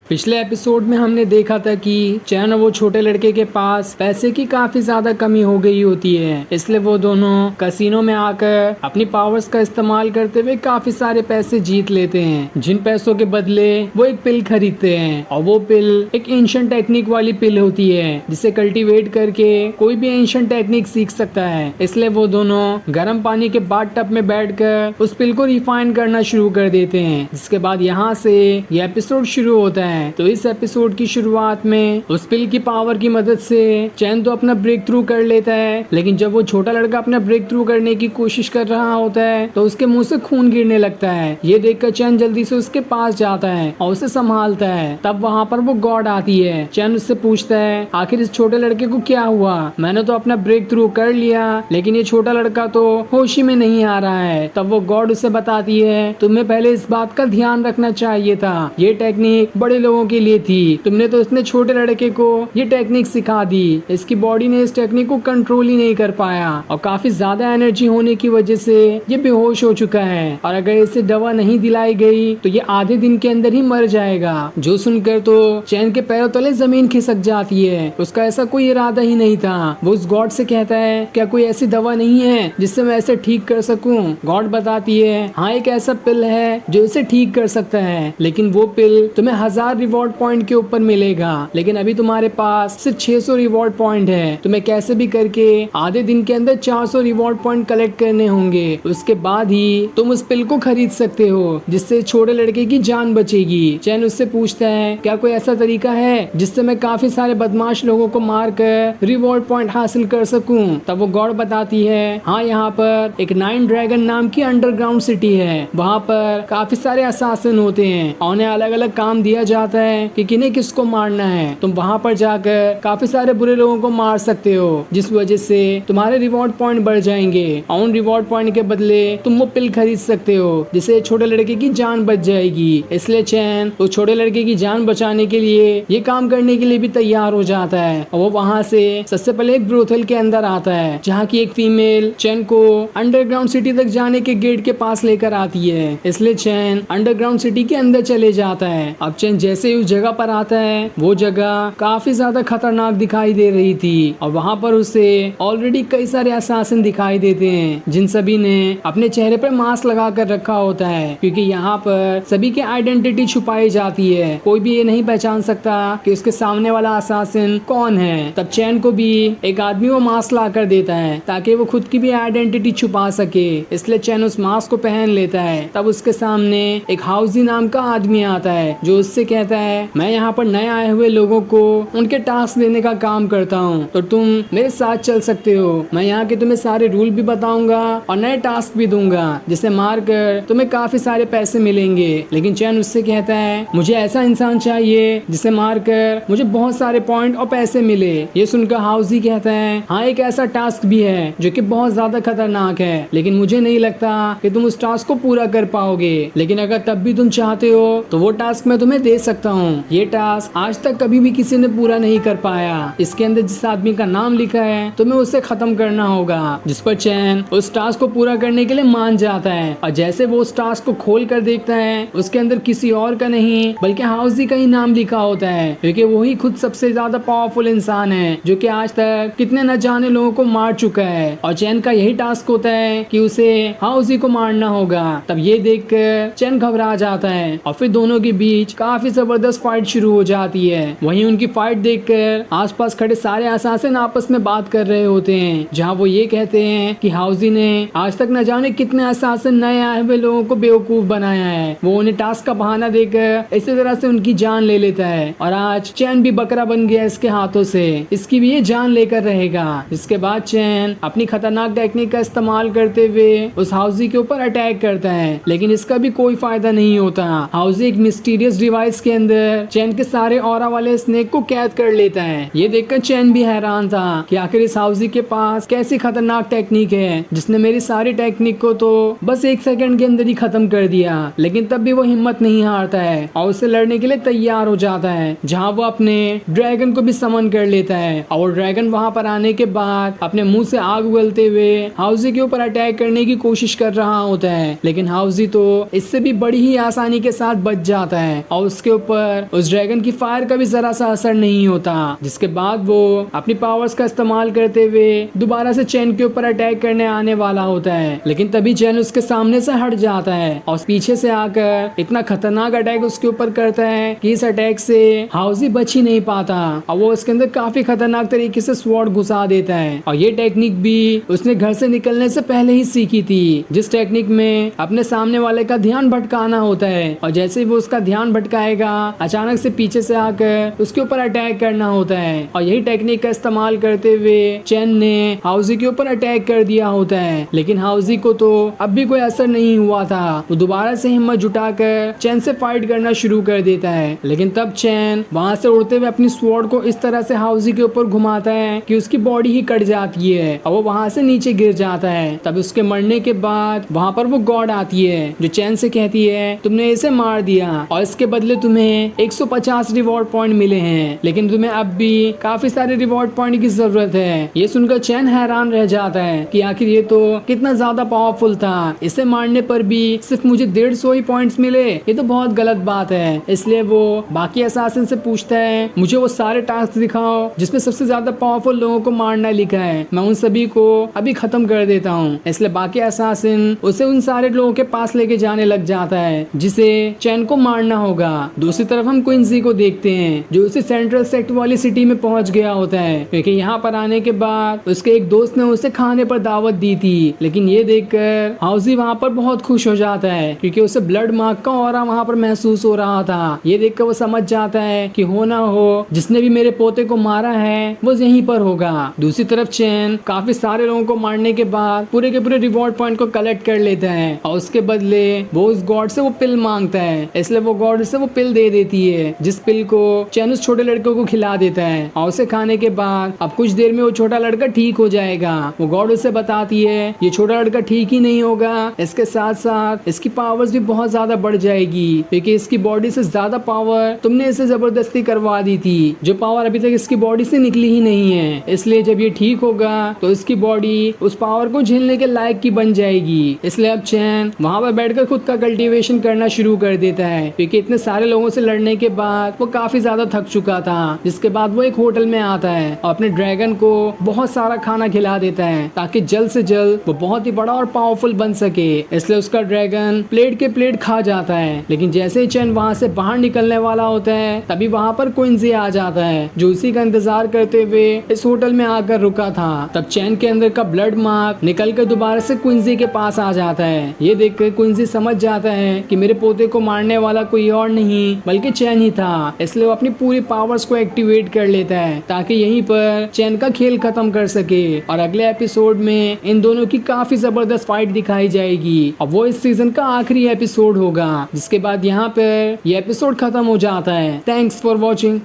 पिछले एपिसोड में हमने देखा था कि चैन और वो छोटे लड़के के पास पैसे की काफी ज्यादा कमी हो गई होती है, इसलिए वो दोनों कैसीनो में आकर अपनी पावर्स का इस्तेमाल करते हुए काफी सारे पैसे जीत लेते हैं, जिन पैसों के बदले वो एक पिल खरीदते हैं। और वो पिल एक एंशिएंट टेक्निक वाली पिल होती है जिसे कल्टीवेट करके कोई भी एंशिएंट टेक्निक सीख सकता है। इसलिए वो दोनों गर्म पानी के बाथ टब में बैठकर उस पिल को रिफाइन करना शुरू कर देते हैं। जिसके बाद यहाँ से ये एपिसोड शुरू होता है। तो इस एपिसोड की शुरुआत में उस पिल की पावर की मदद से चैन तो अपना ब्रेक थ्रू कर लेता है, लेकिन जब वो छोटा लड़का अपना ब्रेक थ्रू करने की कोशिश कर रहा होता है तो उसके मुंह से खून गिरने लगता है। ये देखकर चैन जल्दी से उसके पास जाता है और उसे संभालता है। तब वहाँ पर वो गॉड आती है। चैन उससे पूछता है आखिर इस छोटे लड़के को क्या हुआ? मैंने तो अपना ब्रेक थ्रू कर लिया, लेकिन ये छोटा लड़का तो होश ही में नहीं आ रहा है। तब वो गॉड उसे बताती है तुम्हें पहले इस बात का ध्यान रखना चाहिए था, ये टेक्निक बड़े लोगों के लिए थी, तुमने तो इतने छोटे लड़के को ये टेक्निक सिखा दी। इसकी बॉडी ने इस टेक्निक को कंट्रोल ही नहीं कर पाया और काफी ज्यादा एनर्जी होने की वजह से ये बेहोश हो चुका है, और अगर इसे दवा नहीं दिलाई गई तो ये आधे दिन के अंदर ही मर जाएगा। जो सुनकर तो चैन के पैरों तले जमीन खिसक जाती है। उसका ऐसा कोई इरादा ही नहीं था। वो उस गॉड से कहता है क्या कोई ऐसी दवा नहीं है जिससे मैं ऐसे ठीक कर सकूं? गॉड बताती है हाँ, एक ऐसा पिल है जो इसे ठीक कर सकता है, लेकिन वो पिल तुम्हें 1000 रिवॉर्ड पॉइंट के ऊपर मिलेगा, लेकिन अभी तुम्हारे पास सिर्फ 600 रिवॉर्ड पॉइंट है। तुम्हें कैसे भी करके आधे दिन के अंदर 400 रिवॉर्ड पॉइंट कलेक्ट करने होंगे। उसके बाद ही तुम उस पिल को खरीद सकते हो जिससे छोटे लड़के की जान बचेगी। चैन उससे पूछता है क्या कोई ऐसा तरीका है जिससे मैं काफी सारे बदमाश लोगों को मार कर रिवॉर्ड पॉइंट हासिल कर सकूं? तब वो गॉड बताती है हाँ, यहाँ पर एक 9 ड्रैगन नाम की अंडरग्राउंड सिटी है। वहाँ पर काफी सारे असासिन होते हैं और उन्हें अलग अलग काम दिया जाता है कि किन्हें किसको मारना है। तुम वहाँ पर जाकर काफी सारे बुरे लोगों को मार सकते हो, जिस वजह से तुम्हारे रिवॉर्ड पॉइंट बढ़ जाएंगे और उन रिवॉर्ड पॉइंट के बदले तुम वो पिल खरीद सकते हो जिससे छोटे लड़के की जान बच जाएगी। इसलिए चैन उस छोटे लड़के की जान बचाने के लिए ये काम करने के लिए भी तैयार हो जाता है और वो वहाँ से सबसे पहले एक ब्रोथल के अंदर आता है जहाँ की एक फीमेल चैन को अंडरग्राउंड सिटी तक जाने के गेट के पास लेकर आती है। इसलिए चैन अंडरग्राउंड सिटी के अंदर चले जाता है। अब चैन जैसे ही उस जगह पर आता है वो जगह काफी ज्यादा खतरनाक दिखाई दे रही थी और वहाँ पर उसे ऑलरेडी कई सारे असासिन दिखाई देते हैं, जिन सभी ने अपने चेहरे पर मास्क लगा कर रखा होता है, क्योंकि यहाँ पर सभी की आइडेंटिटी छुपाई जाती है। कोई भी ये नहीं पहचान सकता कि उसके सामने वाला असासिन कौन है। तब चैन को भी एक आदमी वो मास्क ला कर देता है ताकि वो खुद की भी आइडेंटिटी छुपा सके। इसलिए चैन उस मास्क को पहन लेता है। तब उसके सामने एक हाउजी नाम का आदमी आता है जो उससे कहता है मैं यहाँ पर नए आए हुए लोगों को उनके टास्क देने का काम करता हूँ, तो तुम मेरे साथ चल सकते हो। मैं यहाँ के तुम्हें सारे रूल भी बताऊंगा और नए टास्क भी दूंगा जिसे मार कर तुम्हें काफी सारे पैसे मिलेंगे। लेकिन चैन उससे कहता है मुझे ऐसा इंसान चाहिए जिसे मार कर मुझे बहुत सारे पॉइंट और पैसे मिले। ये सुनकर हाउजी कहता है हाँ, एक ऐसा टास्क भी है जो कि बहुत ज्यादा खतरनाक है, लेकिन मुझे नहीं लगता कि तुम उस टास्क को पूरा कर पाओगे, लेकिन अगर तब भी तुम चाहते हो तो वो टास्क मैं तुम्हें दे सकता हूँ। ये टास्क आज तक कभी भी किसी ने पूरा नहीं कर पाया। इसके अंदर जिस आदमी का नाम लिखा है तुम्हें उसे खत्म करना होगा। जिस पर चैन उस टास्क को पूरा करने के लिए मान जाता है और जैसे वो उस टास्क को खोल कर देखता है उसके अंदर किसी और का नहीं बल्कि हाउजी का ही नाम लिखा होता है, क्योंकि वही खुद सबसे ज्यादा पावरफुल इंसान है जो कि आज तक कितने न जाने लोगों को मार चुका है। और चैन का यही टास्क होता है कि उसे हाउजी को मारना होगा। तब ये देखकर चैन घबरा जाता है और फिर दोनों के बीच काफी जबरदस्त फाइट शुरू हो जाती है। वहीं उनकी फाइट देखकर आसपास खड़े सारे असासिन आपस में बात कर रहे होते हैं, जहां वो ये कहते हैं कि हाउजी ने आज तक न जाने कितने असासिन नए आए हुए लोगों को बेवकूफ बनाया है। वो उन्हें टास्क का बहाना देकर इसी तरह से उनकी जान ले लेता है और आज चैन भी बकरा बन गया इसके हाथों से। इसकी भी ये जान लेकर रहेगा। इसके बाद चैन अपनी खतरनाक टेक्निक का इस्तेमाल करते हुए उस हाउजी के ऊपर अटैक करता है, लेकिन इसका भी कोई फायदा नहीं होता। हाउजी एक मिस्टीरियस डिवाइस के अंदर चैन के सारे ऑरा वाले स्नेक को कैद कर लेता है। ये देखकर चैन भी हैरान था कि आखिर इस हाउजी के पास कैसी खतरनाक टेक्निक है जिसने मेरी सारी टेक्निक को तो बस 1 सेकंड के अंदर ही खत्म कर दिया। लेकिन तब भी वो हिम्मत नहीं हारता है और उससे लड़ने के लिए तैयार हो जाता है, जहाँ वो अपने ड्रैगन को भी समन कर लेता है। और ड्रैगन वहाँ पर आने के बाद अपने मुंह से आग उगलते हुए हाउजी के ऊपर अटैक करने की कोशिश कर रहा होता है, लेकिन हाउजी तो इससे भी बड़ी ही आसानी के साथ बच जाता है और उसके ऊपर उस ड्रैगन की फायर का भी जरा सा असर नहीं होता, जिसके बाद वो अपनी पावर्स का इस्तेमाल करते हुए दोबारा से चैन के ऊपर अटैक करने आने वाला होता है। लेकिन तभी चैन उसके सामने से हट जाता है और पीछे से आकर इतना खतरनाक अटैक उसके ऊपर करता है कि इस अटैक से हाउजी बच ही नहीं पाता और वो उसके अंदर काफी खतरनाक तरीके से स्वॉर्ड घुसा देता है। और ये टेक्निक भी उसने घर से निकलने से पहले ही सीखी थी, जिस टेक्निक में अपने सामने वाले का ध्यान भटकाना होता है और जैसे ही वो उसका ध्यान भटकाएगा अचानक से पीछे से आकर उसके ऊपर अटैक करना होता है। और यही टेक्निक का इस्तेमाल करते हुए चैन ने हाउजी के ऊपर अटैक कर दिया होता है। लेकिन हाउजी को तो अब भी कोई असर नहीं हुआ था। वो दोबारा से हिम्मत जुटाकर चैन से फाइट करना शुरू कर देता है। लेकिन तब चैन वहां से उड़ते हुए अपनी स्वॉर्ड को इस तरह से हाउजी के ऊपर घुमाता है कि उसकी बॉडी ही कट जाती है और वो वहां से नीचे गिर जाता है। तब उसके मरने के बाद वहां पर वो गॉड आती है जो चैन से कहती है तुमने इसे मार दिया और इसके बदले तुम्हें 150 रिवॉर्ड पॉइंट मिले हैं, लेकिन तुम्हें अब भी काफी सारे रिवॉर्ड पॉइंट की जरूरत है। ये सुनकर चैन हैरान रह जाता है कि आखिर ये तो कितना ज्यादा पावरफुल था, इसे मारने पर भी सिर्फ मुझे 150 ही पॉइंट्स मिले, ये तो बहुत गलत बात है। इसलिए वो बाकी असासिन से पूछता है मुझे वो सारे टास्क दिखाओ जिसमें सबसे ज्यादा पावरफुल लोगों को मारना लिखा है, मैं उन सभी को अभी खत्म कर देता हूँ। इसलिए बाकी असासिन उसे उन सारे लोगों के पास लेके जाने लग जाता है जिसे चैन को मारना होगा। दूसरी तरफ हम क्विंसी को देखते हैं जो उसे सेंट्रल सेक्टर वाली सिटी में पहुंच गया होता है, क्योंकि यहाँ पर आने के बाद उसके एक दोस्त ने उसे खाने पर दावत दी थी। लेकिन ये देखकर हाउजी वहाँ पर बहुत खुश हो जाता है क्योंकि उसे ब्लड मार्क का ऑरा वहाँ पर महसूस हो रहा था। ये देखकर वो समझ जाता है कि हो ना हो जिसने भी मेरे पोते को मारा है वो यहीं पर होगा। दूसरी तरफ चैन काफी सारे लोगों को मारने के बाद पूरे के पूरे रिवॉर्ड पॉइंट को कलेक्ट कर लेता है और उसके बदले वो उस गॉड से वो पिल मांगता है। इसलिए वो गॉड से वो पिल दे देती है, जिस पिल को चैन उस छोटे लड़के को खिला देता है और उसे खाने के बाद अब कुछ देर में वो छोटा लड़का ठीक हो जाएगा। वो गॉड उसे बताती है ये छोटा लड़का ठीक ही नहीं होगा, इसके साथ साथ इसकी पावर्स भी बहुत ज्यादा बढ़ जाएगी क्योंकि इसकी बॉडी से ज्यादा पावर तुमने इसे जबरदस्ती करवा दी थी, जो पावर अभी तक इसकी बॉडी से निकली ही नहीं है। इसलिए जब ये ठीक होगा तो इसकी बॉडी उस पावर को झेलने के लायक की बन जाएगी। इसलिए अब चैन वहाँ पर बैठकर खुद का कल्टीवेशन करना शुरू कर देता है क्योंकि इतने सारे लोगों से लड़ने के बाद वो काफी ज्यादा थक चुका था। जिसके बाद वो एक होटल में आता है और अपने ड्रैगन को बहुत सारा खाना खिला देता है ताकि जल्द से जल्द वो बहुत ही बड़ा और पावरफुल बन सके। इसलिए उसका ड्रैगन प्लेट के प्लेट खा जाता है। लेकिन जैसे ही चैन वहाँ से बाहर निकलने वाला होता है तभी वहाँ पर क्विंसी आ जाता है जो उसी का इंतजार करते हुए इस होटल में आकर रुका था। तब चैन के अंदर का ब्लड मार्क निकल कर दोबारा से क्विंसी के पास आ जाता है। ये देखकर क्विंसी समझ जाता है कि मेरे पोते को मारने वाला कोई और नहीं बल्कि चैन ही था। इसलिए वो अपनी पूरी पावर्स को एक्टिवेट कर लेता है ताकि यहीं पर चैन का खेल खत्म कर सके। और अगले एपिसोड में इन दोनों की काफी जबरदस्त फाइट दिखाई जाएगी और वो इस सीजन का आखिरी एपिसोड होगा, जिसके बाद यहाँ पर ये एपिसोड खत्म हो जाता है। Thanks for watching.